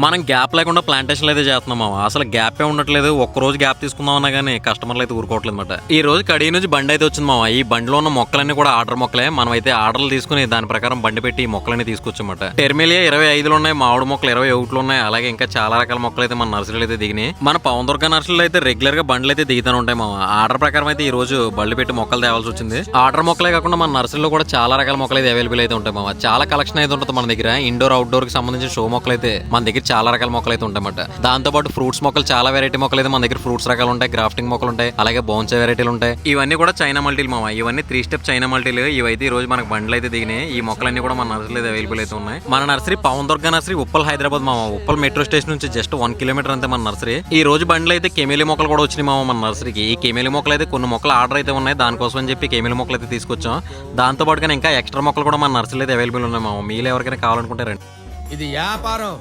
మనం గ్యాప్ లేకుండా ప్లాంటేషన్లు అయితే చేస్తున్నాం. అసలు గ్యాప్ ఉండట్లేదు. ఒక్క రోజు గ్యాప్ తీసుకుందామన్నా కానీ కస్టమర్లు అయితే ఊరుకోవట్లేదు అనమాట. ఈ రోజు కడీ నుంచి బండి అయితే వచ్చింది మామ. ఈ బండిలో ఉన్న మొక్కలన్నీ కూడా ఆర్డర్ మొక్కలే. మనం అయితే ఆర్డర్లు తీసుకుని దాని ప్రకారం బండి పెట్టి ఈ మొక్కలన్నీ తీసుకొచ్చమాట. టెర్మిలియా 25 ఉన్నాయి, మామిడి మొక్కలు 21 ఉన్నాయి. అలాగే ఇంకా చాలా రకాల మొక్కలు అయితే మన నర్సరీలు అయితే దిగినాయి. మన పవన్ దుర్గా నర్సరీలో అయితే రెగ్యులర్ గా బండ్లు అయితే దిగుతూ ఉంటాయి మామ. ఆర్డర్ ప్రకారం అయితే ఈ రోజు బళ్ళు పెట్టి మొక్కలు తేవాల్సి వచ్చింది. ఆర్డర్ మొక్కలే కాకుండా మన నర్సరీలో కూడా చాలా రకాల మొక్కలు అయితే అవైలబుల్ అయితే ఉంటాయి మామ. చాలా కలెక్షన్ అయితే ఉంటుంది మన దగ్గర. ఇండోర్ అవుట్డోర్ కి సంబంధించిన షో మొక్కలు అయితే మన దగ్గర చాలా రకాల మొక్కలు అయితే ఉంటాయన్నమాట. దాంతో పాటు ఫ్రూట్స్ మొక్కలు చాలా వెరైటీ మొక్కలు అయితే మన దగ్గర ఫ్రూట్స్ రకాలు ఉంటాయి, గ్రాఫ్టింగ్ మొక్కలు ఉంటాయి, అలాగే బౌన్సే వెరైటీలు ఉంటాయి. ఇవన్నీ కూడా చైనా మల్టీలు మామ. ఇవన్నీ 3 స్టెప్ చైనా మల్టీలు. ఇవైతే ఈ రోజు మనకు బండ్లు అయితే దిగినాయి. ఈ మొక్కలన్నీ కూడా మన నర్సరీలో అవైలబుల్ అయితే ఉన్నాయి. మన నర్సరీ పవన్ దుర్గా నర్సరీ, ఉప్పల్, హైదరాబాద్ మామ. ఉప్పల్ మెట్రో స్టేషన్ నుంచి జస్ట్ 1 కిలోమీటర్ అంతే మన నర్సరీ. ఈ రోజు బండ్లు అయితే కెమిలి మొక్కలు కూడా వచ్చినాయి మామ మన నర్సరీకి. ఈ కెమిలి మొక్కలు అయితే కొన్ని మొక్కలు ఆర్డర్ అయితే ఉన్నాయి. దానికోసం అని చెప్పి కెమిలి మొక్కలు అయితే తీసుకొచ్చాం. దాంతో పాటుగా ఇంకా ఎక్స్ట్రా మొక్కలు కూడా మన నర్సరీలో అయితే అవైలబుల్ ఉన్నాయి మామ. మీరు ఎవరికైనా కావాలనుకుంటారండి. ఇది వ్యాపారం.